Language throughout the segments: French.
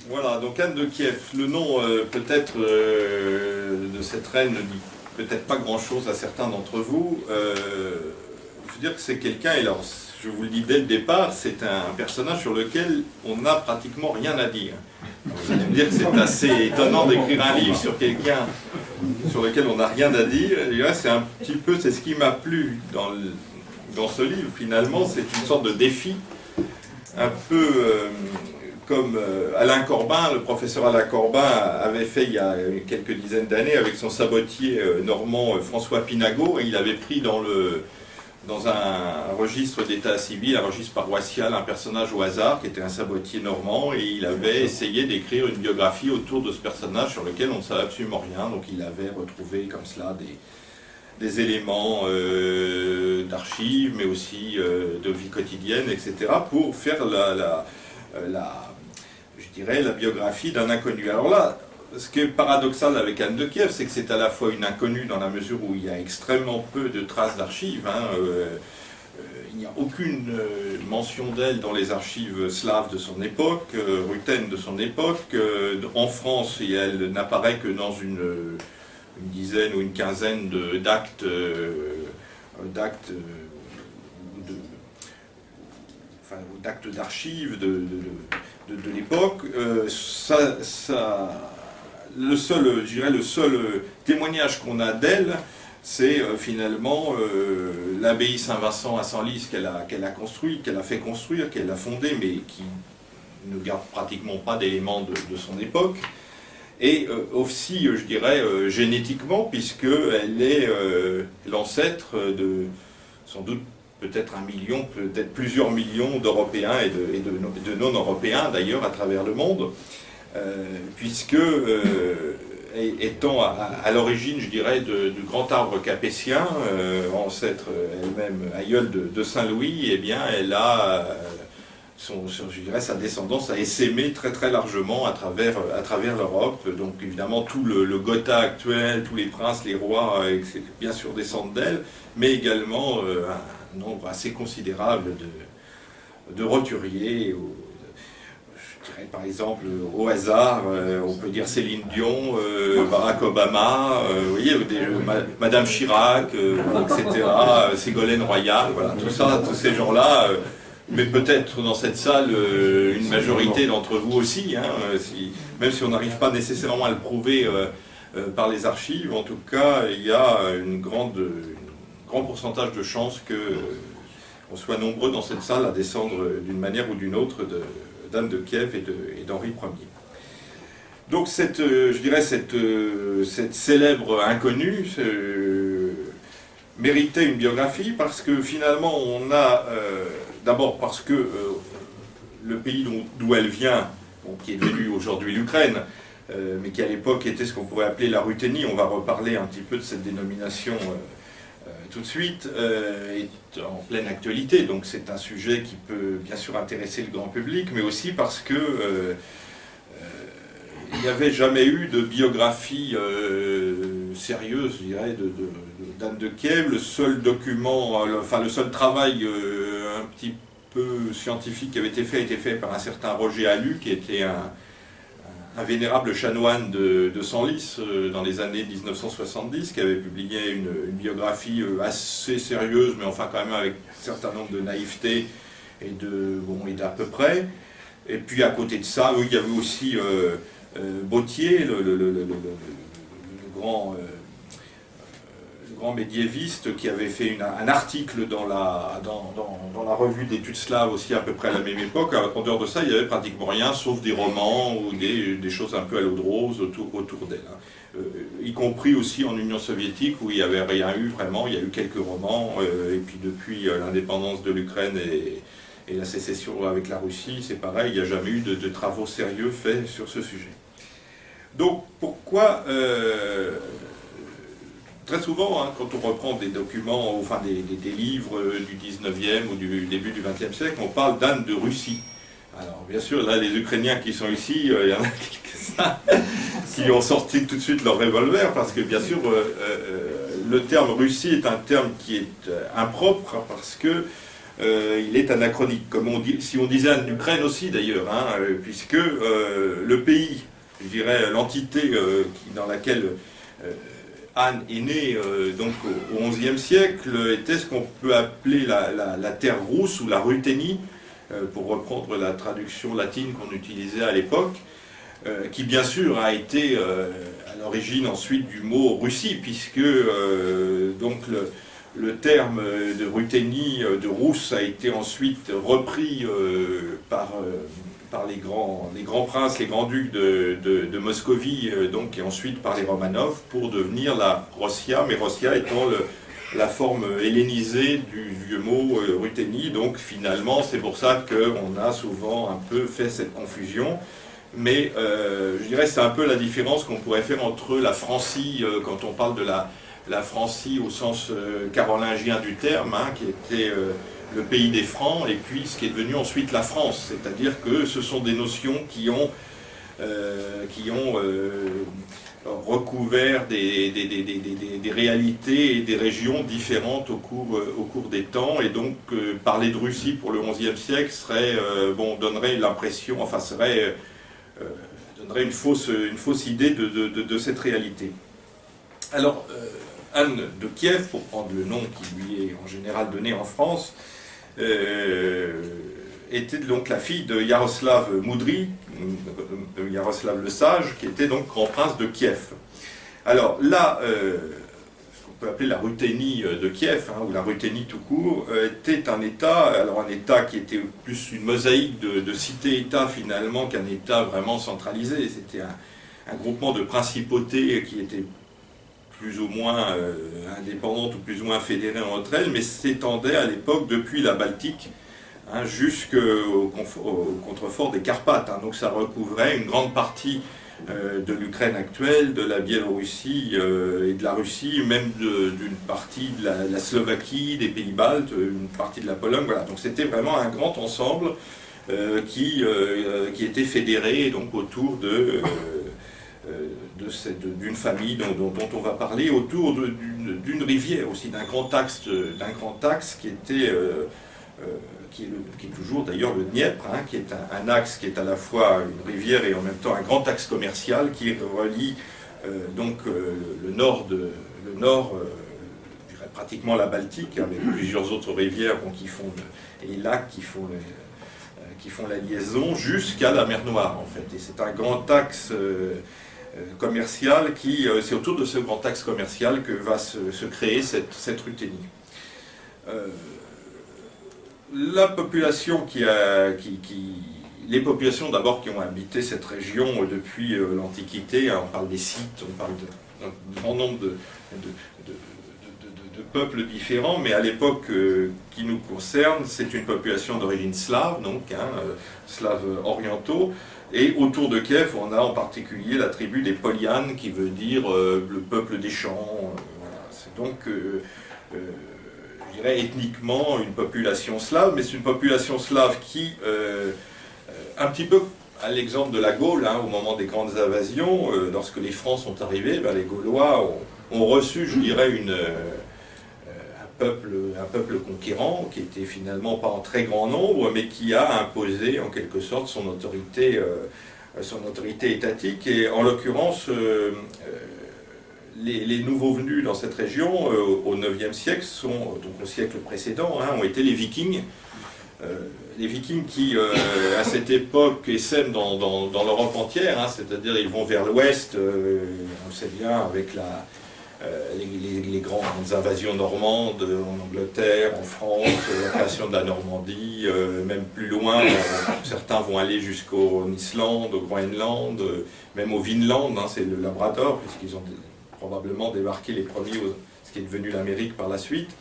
Voilà, donc Anne de Kiev, le nom peut-être de cette reine ne dit peut-être pas grand-chose à certains d'entre vous. Je veux dire que c'est quelqu'un, et alors je vous le dis dès le départ, c'est un personnage sur lequel on n'a pratiquement rien à dire. Vous allez me dire que c'est assez étonnant d'écrire un livre sur quelqu'un sur lequel on n'a rien à dire. Et là, c'est un petit peu, c'est ce qui m'a plu dans ce livre finalement, c'est une sorte de défi, un peu comme Alain Corbin, le professeur Alain Corbin avait fait il y a quelques dizaines d'années avec son sabotier normand François Pinagot, et il avait pris dans un registre d'état civil, un registre paroissial, un personnage au hasard qui était un sabotier normand, et il avait essayé d'écrire une biographie autour de ce personnage sur lequel on ne savait absolument rien. Donc il avait retrouvé comme cela des éléments d'archives, mais aussi de vie quotidienne, etc., pour faire je dirais, la biographie d'un inconnu. Alors là, ce qui est paradoxal avec Anne de Kiev, c'est que c'est à la fois une inconnue dans la mesure où il y a extrêmement peu de traces d'archives. Il n'y a aucune mention d'elle dans les archives slaves de son époque, ruthènes de son époque. En France, elle n'apparaît que dans une dizaine ou une quinzaine d'actes d'archives de l'époque. Le seul témoignage qu'on a d'elle, c'est finalement l'abbaye Saint-Vincent à Senlis qu'elle a construit, qu'elle a fait construire, qu'elle a fondée, mais qui ne garde pratiquement pas d'éléments de son époque. Et aussi, je dirais, génétiquement, puisqu'elle est l'ancêtre de, sans doute, peut-être 1 million, peut-être plusieurs millions d'Européens et de non-Européens, d'ailleurs, à travers le monde, puisque, étant à l'origine, je dirais, du grand arbre capétien, ancêtre elle-même aïeule de Saint-Louis, eh bien, elle a... je dirais, sa descendance a essaimé très très largement à travers l'Europe. Donc évidemment tout le Gotha actuel, tous les princes, les rois, bien sûr descendent d'elle, mais également un nombre assez considérable de roturiers. Je dirais par exemple au hasard, on peut dire Céline Dion, Barack Obama, vous voyez, Madame Chirac, etc., Ségolène Royal, voilà, tout ça, tous ces gens-là. Mais peut-être dans cette salle, une majorité d'entre vous aussi, même si on n'arrive pas nécessairement à le prouver par les archives, en tout cas, il y a un grand pourcentage de chances qu'on soit nombreux dans cette salle à descendre d'une manière ou d'une autre d'Anne de Kiev et d'Henri Ier. Donc je dirais cette célèbre inconnue méritait une biographie parce que finalement on a... D'abord parce que le pays d'où elle vient, qui est devenu aujourd'hui l'Ukraine, mais qui à l'époque était ce qu'on pourrait appeler la Ruthénie, on va reparler un petit peu de cette dénomination tout de suite, est en pleine actualité. Donc c'est un sujet qui peut bien sûr intéresser le grand public, mais aussi parce que il n'y avait jamais eu de biographie sérieuse, je dirais, d'Anne de Kiev. Le seul document, le seul travail un petit peu scientifique qui avait été fait par un certain Roger Allu, qui était un vénérable chanoine de Senlis dans les années 1970, qui avait publié une biographie assez sérieuse, mais enfin quand même avec un certain nombre de naïveté et d'à peu près. Et puis à côté de ça, il y avait aussi Bautier, le grand médiéviste, qui avait fait un article dans la revue d'études slaves aussi à peu près à la même époque. En dehors de ça, il n'y avait pratiquement rien, sauf des romans ou des choses un peu à l'eau de rose autour d'elle. Y compris aussi en Union soviétique, où il n'y avait rien eu vraiment, il y a eu quelques romans, et puis depuis l'indépendance de l'Ukraine et la sécession avec la Russie, c'est pareil, il n'y a jamais eu de travaux sérieux faits sur ce sujet. Donc pourquoi... Très souvent, quand on reprend des documents, enfin des livres du 19e ou du début du 20e siècle, on parle d'Anne de Russie. Alors bien sûr, là, les Ukrainiens qui sont ici, il y en a quelques-uns qui ont sorti tout de suite leur revolver, parce que bien sûr, le terme Russie est un terme qui est impropre, parce que il est anachronique, comme si on disait en Ukraine aussi d'ailleurs, hein, puisque le pays, je dirais l'entité dans laquelle Anne est née donc au XIe siècle était ce qu'on peut appeler la terre rousse ou la Ruthénie, pour reprendre la traduction latine qu'on utilisait à l'époque, qui bien sûr a été à l'origine ensuite du mot Russie, puisque donc le terme de Ruthénie, de rousse, a été ensuite repris par les grands princes, les grands-ducs de Moscovie, donc, et ensuite par les Romanov, pour devenir la Rossia, mais Rossia étant la forme hellénisée du vieux mot Ruthénie. Donc finalement, c'est pour ça qu'on a souvent un peu fait cette confusion. Mais je dirais que c'est un peu la différence qu'on pourrait faire entre la Francie, quand on parle de la Francie au sens carolingien du terme, hein, qui était le pays des Francs, et puis ce qui est devenu ensuite la France. C'est-à-dire que ce sont des notions qui ont recouvert des réalités et des régions différentes au cours des temps, et donc parler de Russie pour le XIe siècle donnerait l'impression, donnerait une fausse idée de cette réalité. Alors, Anne de Kiev, pour prendre le nom qui lui est en général donné en France, était donc la fille de Yaroslav Moudry, Yaroslav le Sage, qui était donc grand prince de Kiev. Alors là, ce qu'on peut appeler la Ruthénie de Kiev, hein, ou la Ruthénie tout court, était un État qui était plus une mosaïque de cités-États finalement qu'un État vraiment centralisé. C'était un groupement de principautés qui étaient plus ou moins indépendantes ou plus ou moins fédérées entre elles, mais s'étendait à l'époque depuis la Baltique, hein, jusqu'au contrefort des Carpates. Hein. Donc ça recouvrait une grande partie de l'Ukraine actuelle, de la Biélorussie et de la Russie, même d'une partie de la Slovaquie, des Pays-Baltes, une partie de la Pologne. Voilà. Donc c'était vraiment un grand ensemble qui était fédéré donc, autour d'une famille dont on va parler, autour d'une rivière aussi, d'un grand axe qui était qui est toujours d'ailleurs le Dniepr, hein, qui est un axe qui est à la fois une rivière et en même temps un grand axe commercial qui relie le nord, je dirais pratiquement la Baltique, avec plusieurs autres rivières et lacs qui font la liaison jusqu'à la mer Noire en fait. Et c'est un grand axe commercial c'est autour de ce grand axe commercial que va se créer cette Ruthénie. La population les populations d'abord qui ont habité cette région depuis l'Antiquité, hein, on parle des Scythes, on parle d'un grand nombre de peuples différents, mais à l'époque qui nous concerne, c'est une population d'origine slave, donc slaves orientaux, et autour de Kiev, on a en particulier la tribu des Polianes, qui veut dire le peuple des champs. Voilà. C'est donc je dirais ethniquement une population slave, mais c'est une population slave qui, un petit peu à l'exemple de la Gaule, hein, au moment des grandes invasions, lorsque les Francs sont arrivés, les Gaulois ont reçu, je dirais, un peuple conquérant, qui était finalement pas en très grand nombre, mais qui a imposé en quelque sorte son autorité étatique, et en l'occurrence, les nouveaux venus dans cette région au IXe siècle, donc au siècle précédent, hein, ont été les Vikings. Les Vikings qui, à cette époque, essaiment dans l'Europe entière, hein, c'est-à-dire ils vont vers l'ouest, on le sait bien, avec les grandes invasions normandes en Angleterre, en France, la création de la Normandie, même plus loin, certains vont aller jusqu'en Islande, au Groenland, même au Vinland, hein, c'est le Labrador, puisqu'ils ont probablement débarqué les premiers, ce qui est devenu l'Amérique par la suite.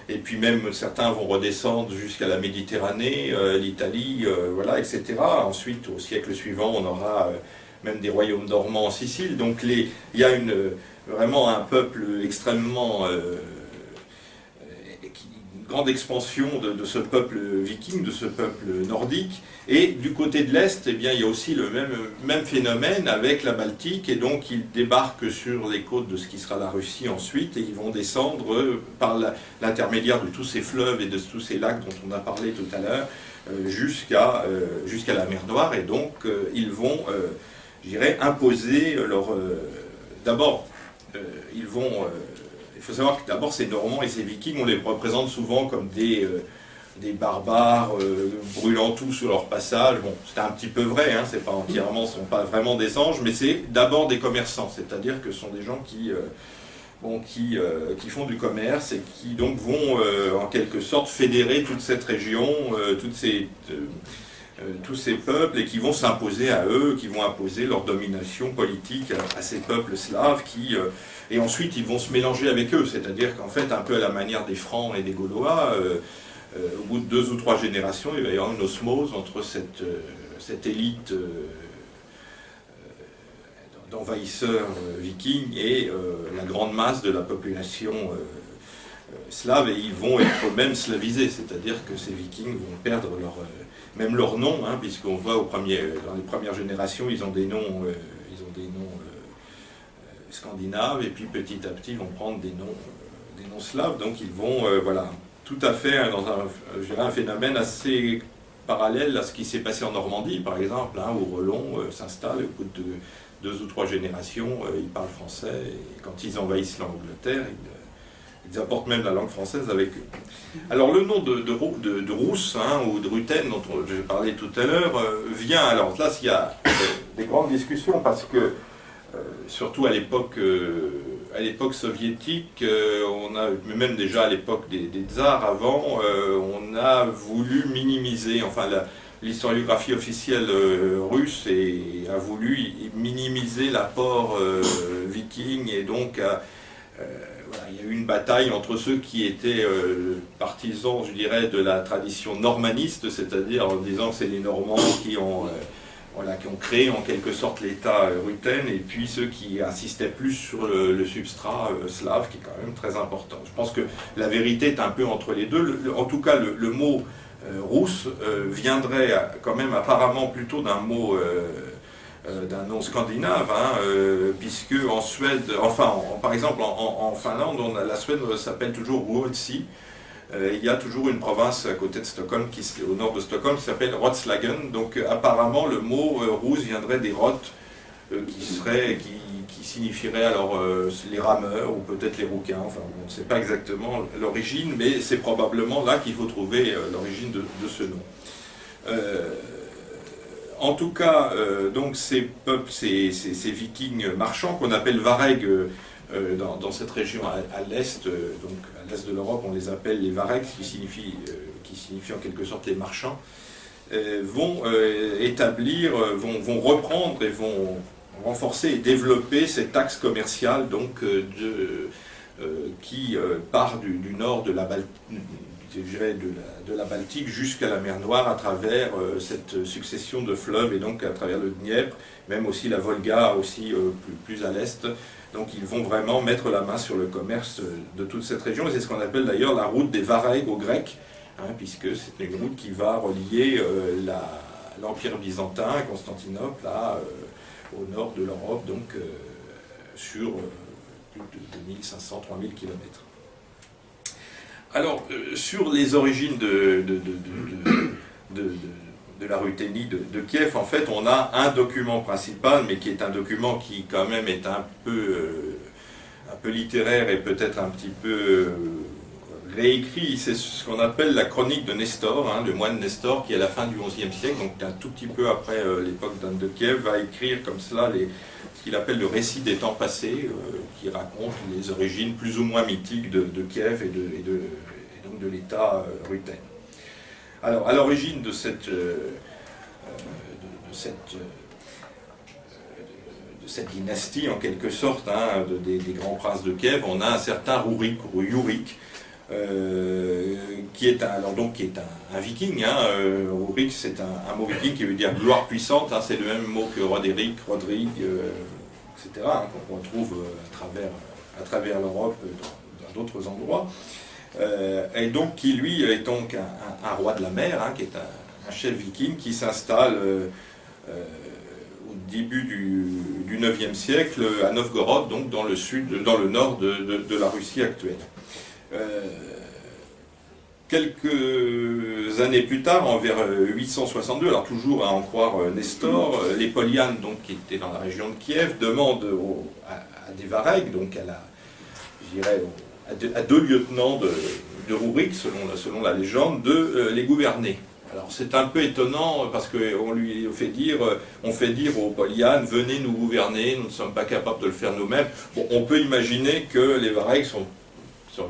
Et puis même certains vont redescendre jusqu'à la Méditerranée, l'Italie, voilà, etc. Ensuite, au siècle suivant, on aura même des royaumes normands en Sicile. Donc il y a vraiment un peuple extrêmement grande expansion de ce peuple viking, de ce peuple nordique. Et du côté de l'Est, eh bien, il y a aussi le même phénomène avec la Baltique, et donc ils débarquent sur les côtes de ce qui sera la Russie ensuite, et ils vont descendre par l'intermédiaire de tous ces fleuves et de tous ces lacs dont on a parlé tout à l'heure, jusqu'à la mer Noire, et donc ils vont, je dirais, imposer leur... d'abord, ils vont... il faut savoir que d'abord ces Normands et ces Vikings, on les représente souvent comme des barbares brûlant tout sur leur passage. Bon, c'est un petit peu vrai, hein, c'est pas entièrement, ce ne sont pas vraiment des anges, mais c'est d'abord des commerçants, c'est-à-dire que ce sont des gens qui font du commerce et qui donc vont en quelque sorte fédérer toute cette région, tous ces peuples, et qui vont s'imposer à eux, qui vont imposer leur domination politique à ces peuples slaves et ensuite ils vont se mélanger avec eux, c'est-à-dire qu'en fait, un peu à la manière des Francs et des Gaulois, au bout de 2 ou 3 générations, il va y avoir une osmose entre cette élite d'envahisseurs vikings et la grande masse de la population slave, et ils vont être eux-mêmes slavisés, c'est-à-dire que ces vikings vont perdre même leur nom, hein, puisqu'on voit dans les premières générations, ils ont des noms scandinaves, et puis petit à petit, ils vont prendre des noms slaves, donc ils vont, voilà, tout à fait dans je dirais un phénomène assez parallèle à ce qui s'est passé en Normandie, par exemple, hein, où Rollon s'installe, au bout de 2 ou 3 générations, ils parlent français, et quand ils envahissent l'Angleterre, ils apportent même la langue française avec eux. Alors le nom de Rousse, hein, ou de Rutène, dont j'ai parlé tout à l'heure, vient, alors là, il y a des grandes discussions, parce que, surtout à l'époque soviétique, mais même déjà à l'époque des tsars avant, on a voulu minimiser, enfin l'historiographie officielle russe a voulu minimiser l'apport viking, et donc voilà, il y a eu une bataille entre ceux qui étaient partisans, je dirais, de la tradition normaniste, c'est-à-dire en disant que c'est les Normands qui ont créé en quelque sorte l'État ruthène, et puis ceux qui insistaient plus sur le substrat slave, qui est quand même très important. Je pense que la vérité est un peu entre les deux. En tout cas, le mot rousse viendrait quand même apparemment plutôt d'un d'un nom scandinave, hein, puisque en Suède, enfin par exemple en Finlande, la Suède s'appelle toujours Ruotsi. Il y a toujours une province à côté de Stockholm, au nord de Stockholm, qui s'appelle Roslagen. Donc apparemment le mot rousse viendrait des Rots, qui signifieraient alors les rameurs ou peut-être les rouquins. Enfin, on ne sait pas exactement l'origine, mais c'est probablement là qu'il faut trouver l'origine de ce nom. En tout cas, donc ces peuples, ces vikings marchands qu'on appelle Vareg dans cette région à l'est, donc à l'est de l'Europe, on les appelle les Varegs, qui signifie en quelque sorte les marchands, vont reprendre et vont renforcer et développer cet axe commercial donc qui part du nord de la Baltique jusqu'à la mer Noire à travers cette succession de fleuves, et donc à travers le Dniepr, même aussi la Volga, aussi plus à l'est. Donc ils vont vraiment mettre la main sur le commerce de toute cette région, et c'est ce qu'on appelle d'ailleurs la route des Varegs aux Grecs, hein, puisque c'est une route qui va relier l'Empire byzantin, Constantinople, au nord de l'Europe, donc sur plus de 2500-3000 km. Alors, sur les origines de la Ruthénie de Kiev, en fait, on a un document principal, mais qui est un document qui, quand même, est un peu littéraire et peut-être un petit peu réécrit. C'est ce qu'on appelle la chronique de Nestor, hein, le moine Nestor, qui, à la fin du XIe siècle, donc un tout petit peu après l'époque d'Anne de Kiev, va écrire comme cela ce qu'il appelle le récit des temps passés, qui raconte les origines plus ou moins mythiques de Kiev et donc de l'État ruthène. Alors, à l'origine de cette dynastie, en quelque sorte, hein, des grands princes de Kiev, on a un certain Rurik, ou Yurik, qui est un viking. Hein. Rurik, c'est un mot viking qui veut dire gloire puissante, hein, c'est le même mot que Roderick, Rodrigue, etc., hein, qu'on retrouve à travers l'Europe, dans d'autres endroits. et donc qui lui est donc un roi de la mer, hein, qui est un chef viking qui s'installe au début du 9e siècle à Novgorod, donc dans le sud, dans le nord de la Russie actuelle. Quelques années plus tard, en vers 862, alors toujours à en croire Nestor, les Polianes, donc, qui étaient dans la région de Kiev, demandent à des Varegs, donc je dirais, à deux lieutenants de Rurik, selon la légende, de les gouverner. Alors c'est un peu étonnant parce qu'on lui fait dire aux Polianes, venez nous gouverner, nous ne sommes pas capables de le faire nous-mêmes. Bon, on peut imaginer que les Varegs ont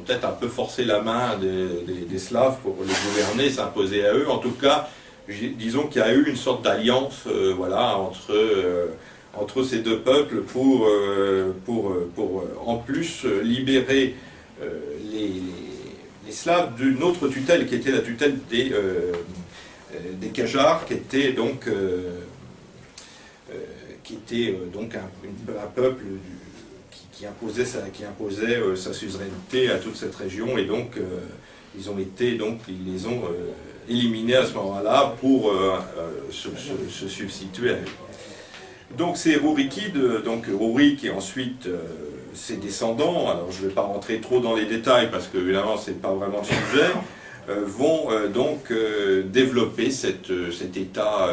peut-être un peu forcé la main des Slaves pour les gouverner, s'imposer à eux. En tout cas, disons qu'il y a eu une sorte d'alliance voilà, entre ces deux peuples pour en plus libérer les Slaves d'une autre tutelle qui était la tutelle des Khazars, qui était donc un peuple qui imposait sa suzeraineté à toute cette région, et donc ils les ont éliminés à ce moment-là pour se substituer à eux. Donc ces Rurikides, donc Rurik et ensuite ses descendants, alors je ne vais pas rentrer trop dans les détails parce que évidemment c'est pas vraiment le sujet, vont donc développer cet État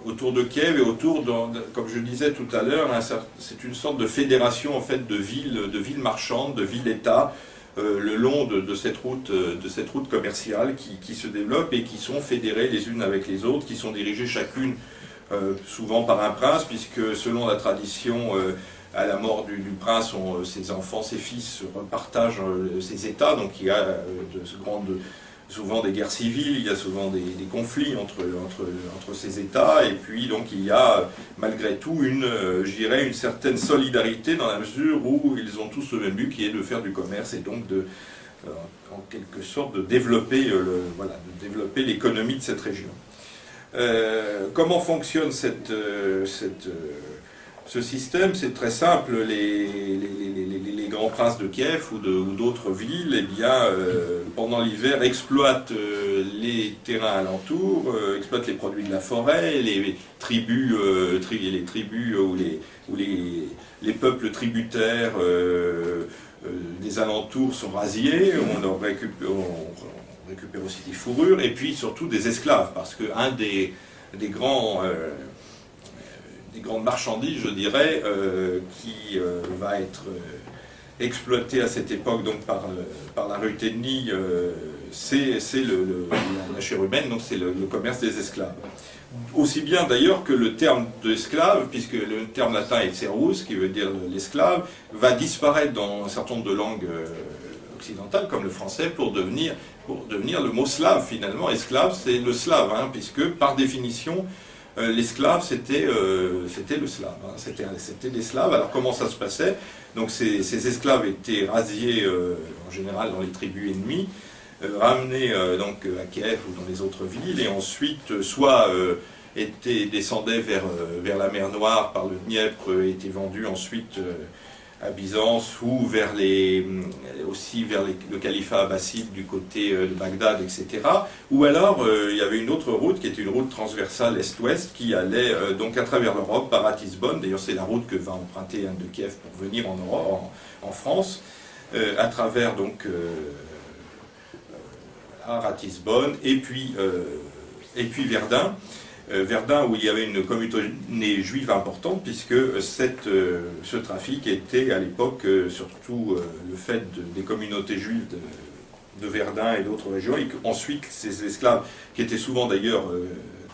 autour de Kiev et autour, comme je disais tout à l'heure, c'est une sorte de fédération en fait de villes marchandes, de villes-États, le long de cette route commerciale qui se développe et qui sont fédérées les unes avec les autres, qui sont dirigées chacune souvent par un prince, puisque selon la tradition, à la mort du prince, ses enfants, ses fils partagent ces États, donc il y a souvent des guerres civiles, il y a souvent des conflits entre ces États, et puis donc il y a malgré tout je dirais une certaine solidarité dans la mesure où ils ont tous le même but qui est de faire du commerce et donc en quelque sorte de développer l'économie de cette région. Comment fonctionne ce système? C'est très simple. Les grands princes de Kiev ou d'autres villes, eh bien, pendant l'hiver, exploitent les terrains alentours, exploitent les produits de la forêt, les tribus ou les peuples tributaires des alentours sont rasiés. On récupère aussi des fourrures et puis surtout des esclaves, parce qu'un des grandes marchandises, je dirais, qui va être exploité à cette époque donc par la Ruthénie, c'est la chair humaine, donc c'est le commerce des esclaves. Aussi bien d'ailleurs que le terme d'esclave, puisque le terme latin est servus, qui veut dire l'esclave, va disparaître dans un certain nombre de langues occidentales, comme le français, pour devenir le mot slave finalement. Esclave, c'est le slave, hein, puisque par définition, l'esclave, c'était le slave, hein, c'était des slaves. Alors comment ça se passait? Donc ces esclaves étaient rasiés en général dans les tribus ennemies, ramenés donc à Kiev ou dans les autres villes, et ensuite soit descendaient vers la mer Noire par le Dniepr et étaient vendus ensuite à Byzance ou aussi vers le califat abbasside du côté de Bagdad, etc. Ou alors il y avait une autre route qui était une route transversale est-ouest qui allait donc à travers l'Europe par Ratisbonne. D'ailleurs c'est la route que va emprunter Anne de Kiev pour venir en Europe, en France, à travers donc Ratisbonne et puis Verdun. Verdun, où il y avait une communauté juive importante, puisque ce trafic était à l'époque surtout le fait des communautés juives de Verdun et d'autres régions, et qu'ensuite ces esclaves, qui étaient souvent d'ailleurs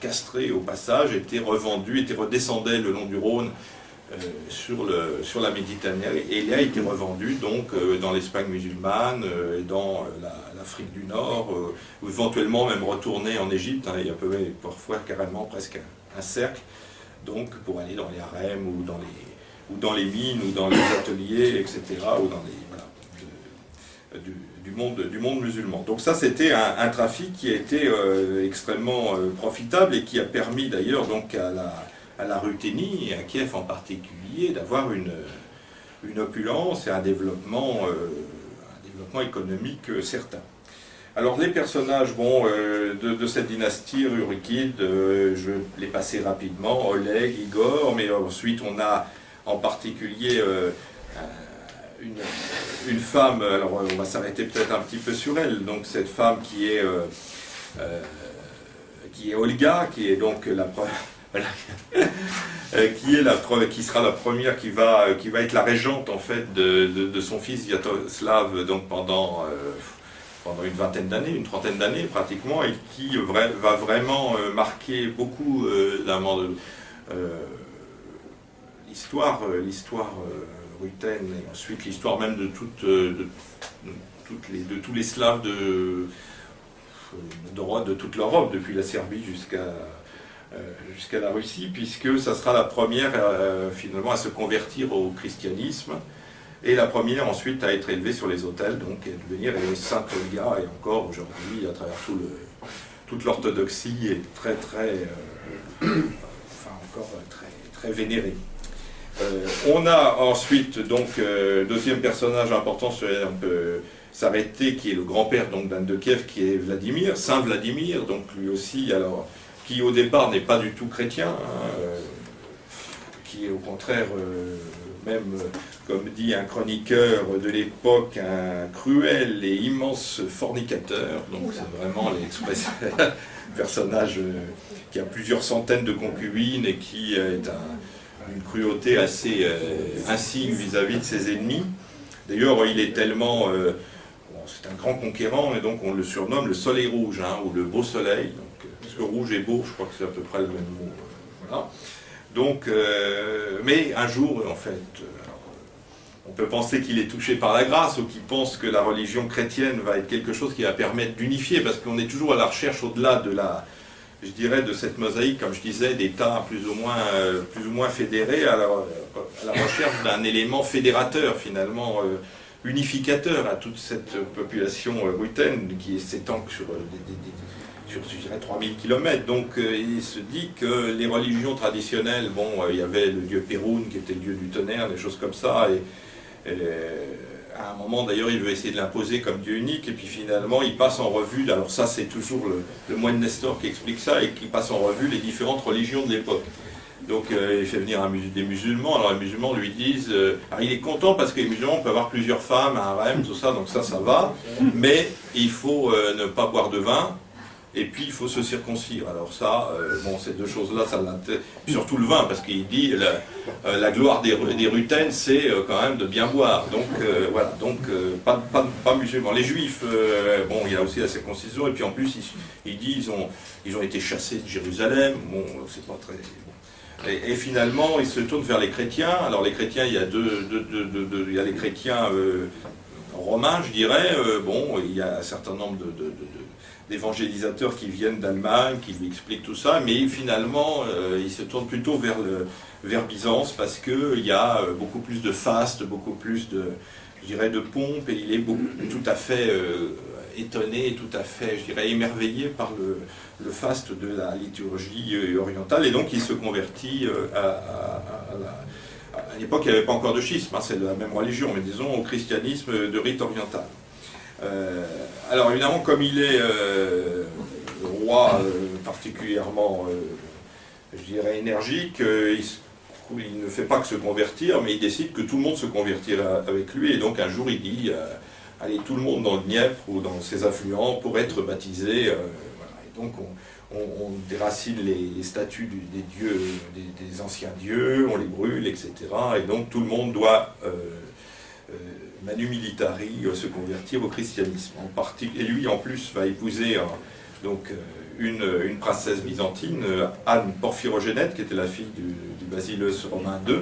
castrés au passage, étaient revendus, redescendaient le long du Rhône sur la Méditerranée, et là étaient revendus donc dans l'Espagne musulmane, et dans l'Afrique du Nord, ou éventuellement même retourner en Égypte, hein. Il y avait parfois carrément presque un cercle, donc pour aller dans les harems ou dans les mines ou dans les ateliers, etc., ou dans du monde musulman. Donc ça, c'était un trafic qui a été extrêmement profitable et qui a permis d'ailleurs donc à la Ruthénie, et à Kiev en particulier, d'avoir une opulence et un développement développement économique certain. Alors les personnages de cette dynastie rurikide, je vais les passer rapidement, Oleg, Igor, mais ensuite on a en particulier une femme, alors on va s'arrêter peut-être un petit peu sur elle, donc cette femme qui est Olga, qui est donc la voilà, qui sera la première, qui va être la régente en fait de son fils Sviatoslav, donc pendant une vingtaine d'années, une trentaine d'années pratiquement, et qui va vraiment marquer beaucoup l'histoire ruthène, et ensuite l'histoire même de tous les Slaves de toute l'Europe, depuis la Serbie jusqu'à la Russie, puisque ça sera la première finalement à se convertir au christianisme, et la première ensuite à être élevée sur les autels, donc à devenir Sainte Olga, et encore aujourd'hui, à travers toute l'orthodoxie, est très vénérée. On a ensuite, donc, deuxième personnage important sur lequel on peut s'arrêter, qui est le grand-père d'Anne de Kiev, qui est Vladimir, Saint Vladimir, donc lui aussi, alors, qui au départ n'est pas du tout chrétien, qui est au contraire, même, comme dit un chroniqueur de l'époque, un cruel et immense fornicateur, donc c'est vraiment l'expression, personnage qui a plusieurs centaines de concubines et qui est une cruauté assez insigne vis-à-vis de ses ennemis. D'ailleurs, il est tellement... c'est un grand conquérant, et donc on le surnomme le soleil rouge, ou le beau soleil. Donc, parce que rouge et beau, je crois que c'est à peu près le même mot. Voilà. Donc, mais un jour, en fait, on peut penser qu'il est touché par la grâce, ou qu'il pense que la religion chrétienne va être quelque chose qui va permettre d'unifier, parce qu'on est toujours à la recherche au-delà de je dirais, de cette mosaïque, comme je disais, d'États plus ou moins fédérés, à la recherche d'un élément fédérateur, finalement, unificateur à toute cette population ruthène qui s'étend sur, je dirais, 3000 km. Donc il se dit que les religions traditionnelles, il y avait le dieu Perun qui était le dieu du tonnerre, des choses comme ça, et à un moment d'ailleurs il veut essayer de l'imposer comme dieu unique, et puis finalement il passe en revue, alors ça c'est toujours le moine Nestor qui explique ça, et qui passe en revue les différentes religions de l'époque. Donc il fait venir des musulmans, alors les musulmans lui disent, alors il est content parce que les musulmans peuvent avoir plusieurs femmes, un harem, tout ça, donc ça va, mais il faut ne pas boire de vin, et puis il faut se circoncire. Alors ça, ces deux choses-là, ça l'intéresse, surtout le vin, parce qu'il dit la gloire des Ruthènes, c'est quand même de bien boire. Donc voilà, donc pas musulmans. Les juifs, il y a aussi la circoncision, et puis en plus il dit ils ont été chassés de Jérusalem. C'est pas très... Et finalement, il se tourne vers les chrétiens. Alors les chrétiens, il y a les chrétiens romains, je dirais. Il y a un certain nombre d'évangélisateurs qui viennent d'Allemagne, qui lui expliquent tout ça, mais finalement, il se tourne plutôt vers Byzance, parce qu'il y a beaucoup plus de faste, beaucoup plus de pompe, et il est tout à fait étonné, tout à fait, je dirais, émerveillé par le faste de la liturgie orientale, et donc il se convertit à l'époque, il n'y avait pas encore de schisme, c'est de la même religion, mais disons au christianisme de rite oriental. Alors évidemment, comme il est roi particulièrement, je dirais, énergique, il ne fait pas que se convertir, mais il décide que tout le monde se convertira avec lui, et donc un jour il dit allez, tout le monde dans le Dniepr ou dans ses affluents pour être baptisé. Voilà. Et donc on déracine les statues des dieux, des anciens dieux, on les brûle, etc. Et donc tout le monde doit manu militari se convertir au christianisme. Et lui en plus va épouser une princesse byzantine, Anne Porphyrogénète, qui était la fille du basileus Romain II.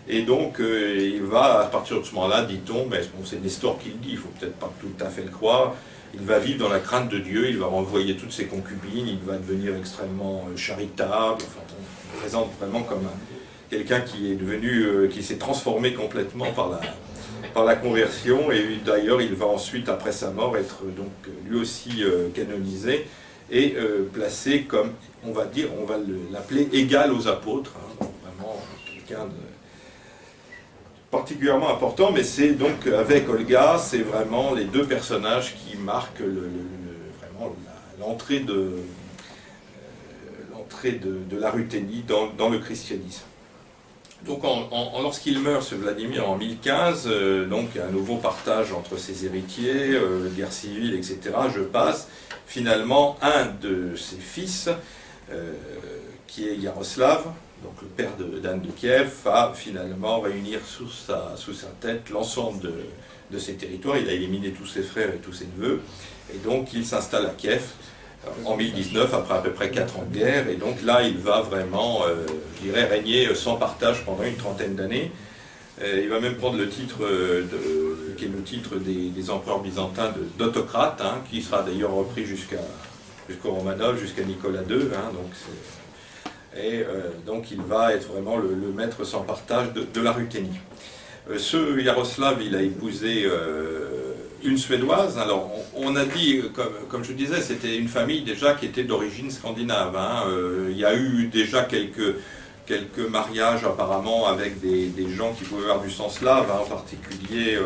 Et donc il va, à partir de ce moment-là, dit-on, c'est Nestor qui le dit, il ne faut peut-être pas tout à fait le croire, il va vivre dans la crainte de Dieu, il va renvoyer toutes ses concubines, il va devenir extrêmement charitable, on le présente vraiment comme quelqu'un qui s'est transformé complètement par la conversion, et d'ailleurs il va ensuite, après sa mort, être donc lui aussi canonisé et placé comme, on va l'appeler égal aux apôtres, vraiment quelqu'un particulièrement important, mais c'est donc avec Olga, c'est vraiment les deux personnages qui marquent vraiment l'entrée de la Ruthénie dans le christianisme. Donc lorsqu'il meurt, ce Vladimir, en 1015, donc un nouveau partage entre ses héritiers, guerre civile, etc., je passe. Finalement, un de ses fils, qui est Yaroslav, donc le père d'Anne de Kiev, va finalement réunir sous sa tête l'ensemble de ses territoires. Il a éliminé tous ses frères et tous ses neveux, et donc il s'installe à Kiev en 1019, après à peu près 4 ans de guerre, et donc là il va vraiment, je dirais, régner sans partage pendant une trentaine d'années. Il va même prendre le titre, qui est le titre des empereurs byzantins d'autocrate, hein, qui sera d'ailleurs repris jusqu'au Romanov, jusqu'à Nicolas II, hein, donc il va être vraiment le maître sans partage de la Ruthénie. Ce Yaroslav, il a épousé une Suédoise. Alors on a dit, comme je disais, c'était une famille déjà qui était d'origine scandinave, hein. Il y a eu déjà quelques mariages apparemment avec des gens qui pouvaient avoir du sang slave, hein, en particulier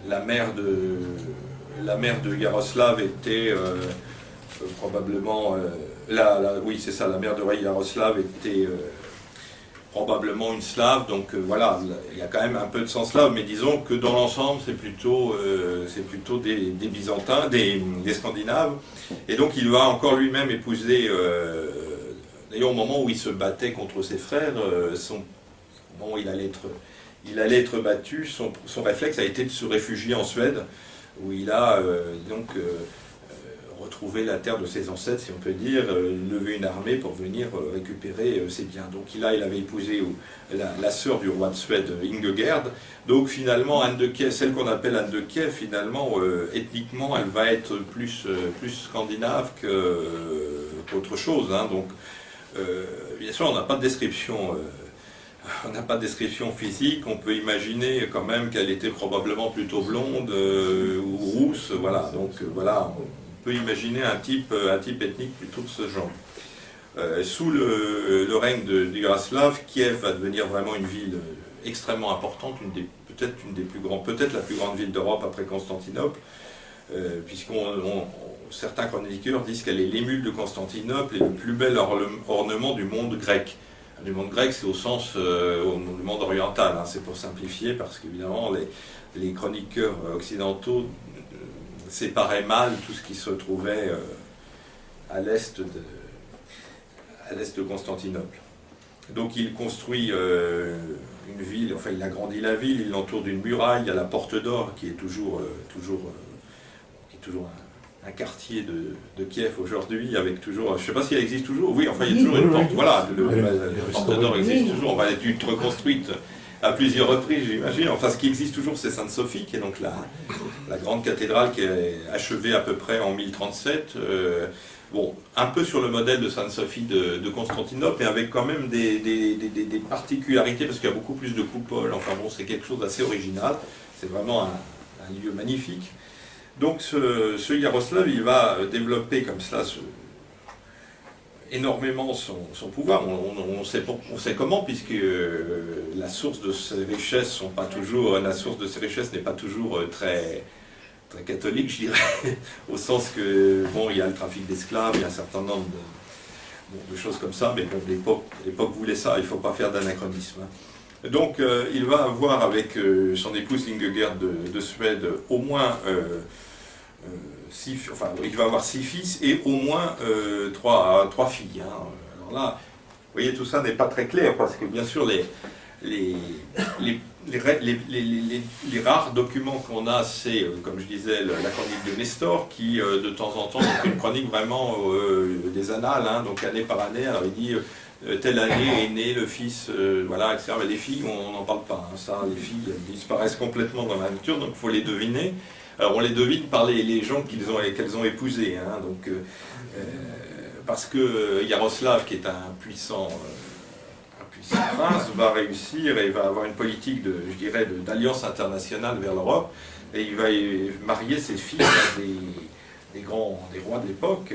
la mère de Yaroslav était probablement oui, c'est ça, la mère de Yaroslav était probablement une slave, donc voilà, il y a quand même un peu de sang slave, mais disons que dans l'ensemble c'est plutôt des Byzantins, des Scandinaves, et donc il va encore lui-même épouser, d'ailleurs au moment où il se battait contre ses frères, au moment où il allait être battu, son réflexe a été de se réfugier en Suède, où il a retrouver la terre de ses ancêtres, si on peut dire, lever une armée pour venir récupérer ses biens. Donc il avait épousé la sœur du roi de Suède, Ingegerd. Donc finalement, Anne de Kiev, celle qu'on appelle Anne de Kiev, finalement, ethniquement, elle va être plus scandinave qu'autre chose, hein. Donc, bien sûr, on n'a pas de description. On n'a pas de description physique, on peut imaginer quand même qu'elle était probablement plutôt blonde ou rousse, voilà. Donc voilà, on peut imaginer un type ethnique plutôt de ce genre. Sous le règne de Yaroslav, Kiev va devenir vraiment une ville extrêmement importante, peut-être la plus grande ville d'Europe après Constantinople, certains chroniqueurs disent qu'elle est l'émule de Constantinople et le plus bel ornement du monde grec. Du monde grec, c'est au sens du monde oriental, hein, c'est pour simplifier, parce qu'évidemment les chroniqueurs occidentaux séparaient mal tout ce qui se trouvait à l'est de Constantinople. Donc il construit une ville, enfin il agrandit la ville, il l'entoure d'une muraille, il y a la Porte d'Or qui est toujours un quartier de Kiev aujourd'hui, avec toujours, je ne sais pas si elle existe toujours, oui, enfin il y a toujours une porte, voilà, la Porte d'Or existe toujours, enfin, elle a été reconstruite à plusieurs reprises, j'imagine. Enfin, ce qui existe toujours, c'est Sainte-Sophie, qui est donc la grande cathédrale qui est achevée à peu près en 1037, bon, un peu sur le modèle de Sainte-Sophie de Constantinople, mais avec quand même des particularités, parce qu'il y a beaucoup plus de coupoles, enfin bon, c'est quelque chose d'assez original, c'est vraiment un lieu magnifique. Donc ce Yaroslav, il va développer comme cela énormément son pouvoir. On sait comment, puisque la source de ses richesses n'est pas toujours très catholique, je dirais, au sens que, bon, il y a le trafic d'esclaves, il y a un certain nombre de choses comme ça, mais bon, l'époque voulait ça, il ne faut pas faire d'anachronisme, hein. Donc il va avoir avec son épouse Ingegerd de Suède au moins il va avoir 6 fils et au moins 3 filles, hein. Alors là, vous voyez, tout ça n'est pas très clair, parce que bien sûr les rares documents qu'on a, c'est, comme je disais, la chronique de Nestor, qui de temps en temps est une chronique vraiment des annales, hein, donc année par année. Alors il dit telle année est né le fils, voilà, etc. Mais les filles, on n'en parle pas, hein, ça, les filles disparaissent complètement dans la nature, donc il faut les deviner. Alors on les devine par les gens qu'elles ont épousés, hein, donc, parce que Yaroslav, qui est un puissant prince, va réussir et va avoir une politique d'alliance internationale vers l'Europe, et il va marier ses filles des rois de l'époque,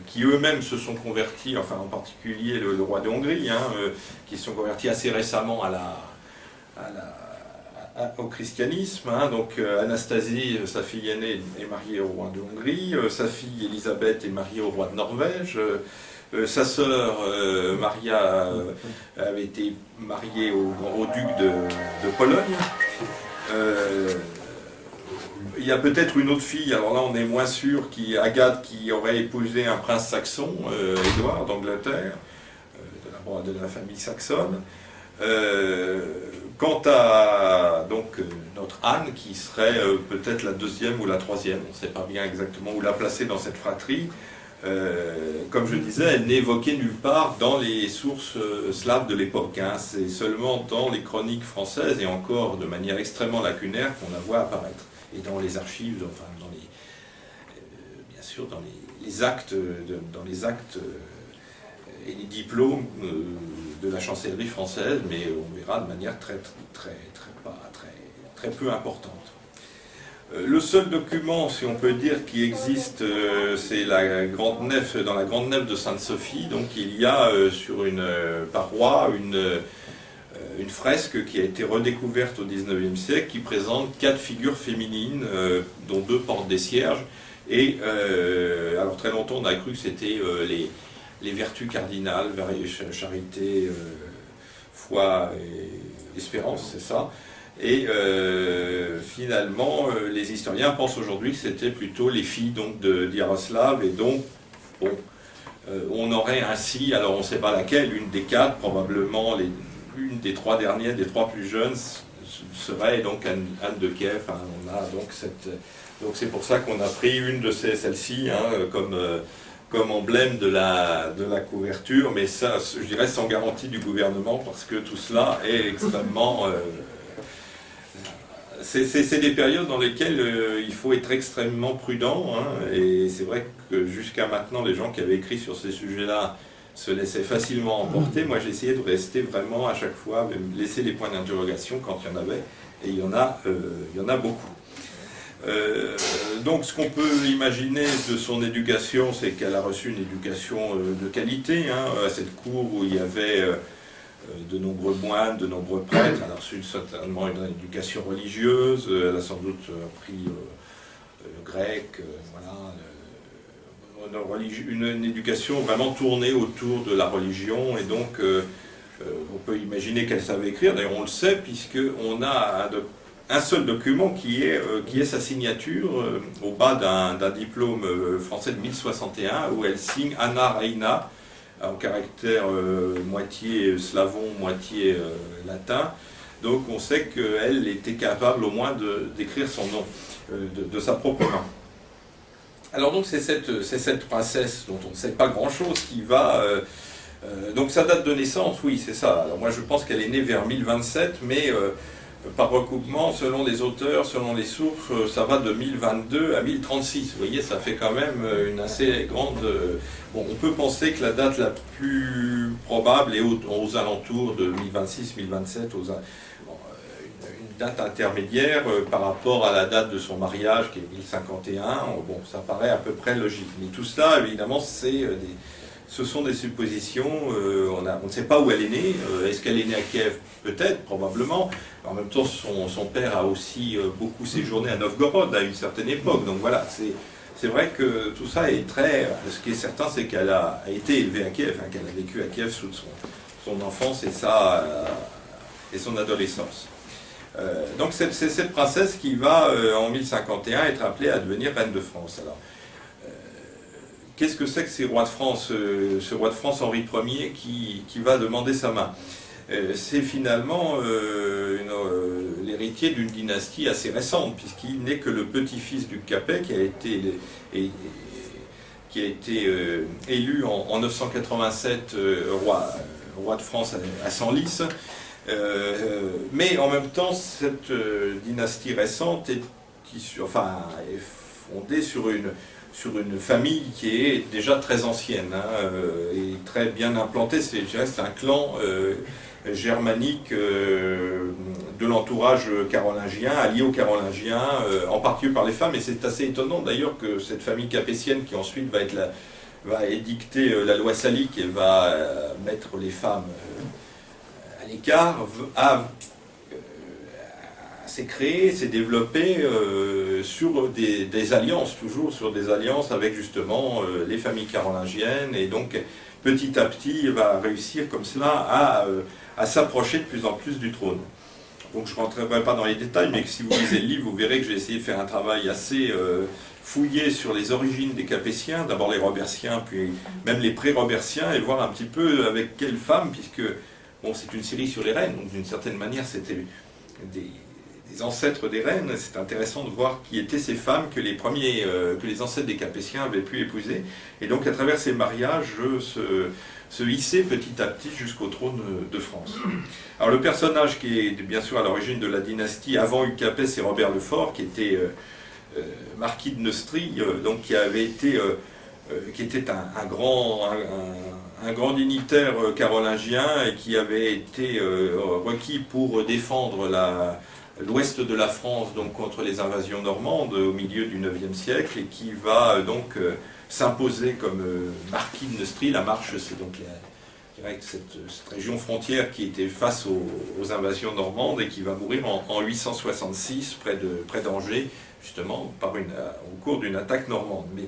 qui eux-mêmes se sont convertis, enfin en particulier le roi de Hongrie, hein, qui se sont convertis assez récemment au christianisme. Hein. Donc Anastasie, sa fille aînée, est mariée au roi de Hongrie, sa fille Élisabeth est mariée au roi de Norvège, sa sœur Maria avait été mariée au duc de Pologne. Il y a peut-être une autre fille, alors là on est moins sûr, Agathe, qui aurait épousé un prince saxon, Édouard d'Angleterre, de la famille saxonne. Quant à donc, notre Anne, qui serait peut-être la deuxième ou la troisième, on ne sait pas bien exactement où la placer dans cette fratrie, comme je disais, elle n'est évoquée nulle part dans les sources slaves de l'époque. Hein. C'est seulement dans les chroniques françaises, et encore de manière extrêmement lacunaire, qu'on la voit apparaître. Et dans les archives, enfin bien sûr dans les actes, et les diplômes de la chancellerie française, mais on verra de manière très peu importante. Le seul document, si on peut dire, qui existe, c'est la grande nef, dans la grande nef de Sainte-Sophie. Donc il y a sur une paroi une fresque qui a été redécouverte au XIXe siècle, qui présente 4 figures féminines, dont 2 portent des cierges. Et alors très longtemps on a cru que c'était les vertus cardinales, charité, foi et espérance, c'est ça. Et finalement, les historiens pensent aujourd'hui que c'était plutôt les filles d'Yaroslav, et donc bon, on aurait ainsi, alors on ne sait pas laquelle, une des 4, probablement une des 3 dernières, des 3 plus jeunes, serait donc Anne de Kiev. Hein. On a donc c'est pour ça qu'on a pris une de celles-ci, hein, comme emblème de la couverture, mais ça, je dirais, sans garantie du gouvernement, parce que tout cela est extrêmement... c'est des périodes dans lesquelles il faut être extrêmement prudent, hein, et c'est vrai que jusqu'à maintenant, les gens qui avaient écrit sur ces sujets-là se laissaient facilement emporter. Moi, j'ai essayé de rester vraiment à chaque fois, même laisser les points d'interrogation quand il y en avait, et il y en a beaucoup. Donc ce qu'on peut imaginer de son éducation, c'est qu'elle a reçu une éducation de qualité, hein, à cette cour où il y avait de nombreux moines, de nombreux prêtres. Elle a reçu certainement une éducation religieuse, elle a sans doute appris le grec, voilà, une éducation vraiment tournée autour de la religion, et donc on peut imaginer qu'elle savait écrire. D'ailleurs on le sait, puisqu'on a un seul document qui est sa signature au bas d'un diplôme français de 1061, où elle signe Anna Reina en caractère moitié slavon, moitié latin. Donc on sait qu'elle était capable au moins d'écrire son nom de sa propre main. Alors donc c'est cette princesse dont on ne sait pas grand-chose qui va... donc sa date de naissance, oui c'est ça. Alors moi je pense qu'elle est née vers 1027, mais par recoupement, selon les auteurs, selon les sources, ça va de 1022 à 1036. Vous voyez, ça fait quand même une assez grande... Bon, on peut penser que la date la plus probable est aux alentours de 1026-1027, une date intermédiaire par rapport à la date de son mariage, qui est 1051. Bon, ça paraît à peu près logique. Mais tout cela, évidemment, ce sont des suppositions. On ne sait pas où elle est née. Est-ce qu'elle est née à Kiev? Peut-être, probablement. En même temps, son père a aussi beaucoup séjourné à Novgorod à une certaine époque. Donc voilà, c'est vrai que tout ça est très... Ce qui est certain, c'est qu'elle a été élevée à Kiev, hein, qu'elle a vécu à Kiev sous son enfance et son adolescence. Donc c'est cette princesse qui va, en 1051, être appelée à devenir reine de France. Alors, qu'est-ce que c'est que ces rois de France, ce roi de France Henri Ier qui va demander sa main? C'est finalement l'héritier d'une dynastie assez récente, puisqu'il n'est que le petit-fils du Capet qui a été élu en 987 roi de France à Senlis. Mais en même temps, cette dynastie récente est fondée sur sur une famille qui est déjà très ancienne hein, et très bien implantée. Je dirais c'est un clan germanique de l'entourage carolingien, allié aux Carolingiens, en particulier par les femmes. Et c'est assez étonnant d'ailleurs que cette famille capétienne, qui ensuite va édicter la loi salique et va mettre les femmes à l'écart, s'est créé, s'est développé sur des alliances, toujours sur des alliances avec justement les familles carolingiennes, et donc petit à petit il va réussir comme cela à s'approcher de plus en plus du trône. Donc je ne rentrerai pas dans les détails, mais si vous lisez le livre, vous verrez que j'ai essayé de faire un travail assez fouillé sur les origines des Capétiens, d'abord les Robertiens, puis même les pré-Robertiens, et voir un petit peu avec quelles femmes, puisque bon, c'est une série sur les reines, donc d'une certaine manière c'était des ancêtres des reines. C'est intéressant de voir qui étaient ces femmes que les ancêtres des Capétiens avaient pu épouser, et donc à travers ces mariages se hisser petit à petit jusqu'au trône de France. Alors le personnage qui est bien sûr à l'origine de la dynastie avant Hugues Capet, c'est Robert le Fort, qui était marquis de Neustrie, donc qui était un grand dignitaire carolingien, et qui avait été requis pour défendre l'ouest de la France donc contre les invasions normandes au milieu du IXe siècle, et qui va donc s'imposer comme marquis de Neustrie. La Marche, c'est donc cette région frontière qui était face aux invasions normandes, et qui va mourir en 866 près d'Angers, justement au cours d'une attaque normande. Mais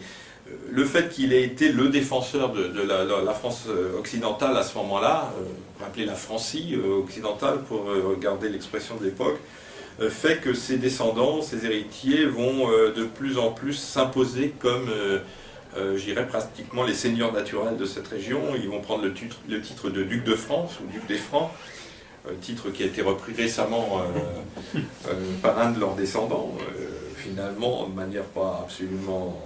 le fait qu'il ait été le défenseur de la France occidentale à ce moment-là, rappelez la Francie occidentale pour regarder l'expression de l'époque, fait que ses descendants, ses héritiers vont de plus en plus s'imposer comme, je dirais, pratiquement les seigneurs naturels de cette région. Ils vont prendre le titre de duc de France ou duc des Francs, titre qui a été repris récemment par un de leurs descendants, finalement, de manière pas absolument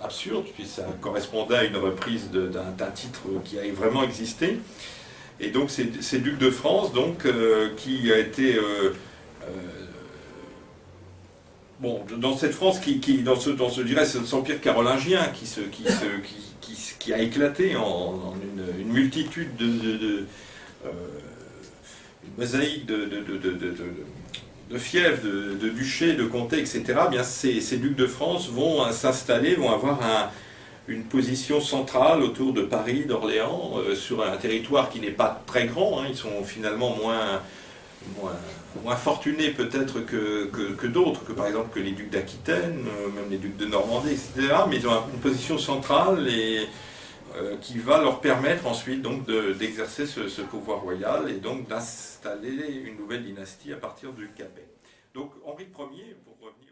absurde, puisque ça correspondait à une reprise d'un titre qui a vraiment existé. Et donc c'est duc de France, donc, qui a été bon, dans cette France dans je dirais, cet empire carolingien qui a éclaté en une multitude une mosaïque de fiefs, de duchés, de comtés, etc. Bien, ces ducs de France vont s'installer, vont avoir une position centrale autour de Paris, d'Orléans, sur un territoire qui n'est pas très grand. Hein. Ils sont finalement moins fortunés peut-être que d'autres, que par exemple que les ducs d'Aquitaine, même les ducs de Normandie, etc. Mais ils ont une position centrale et qui va leur permettre ensuite donc d'exercer ce pouvoir royal, et donc d'installer une nouvelle dynastie à partir du Capet. Donc Henri Ier, pour revenir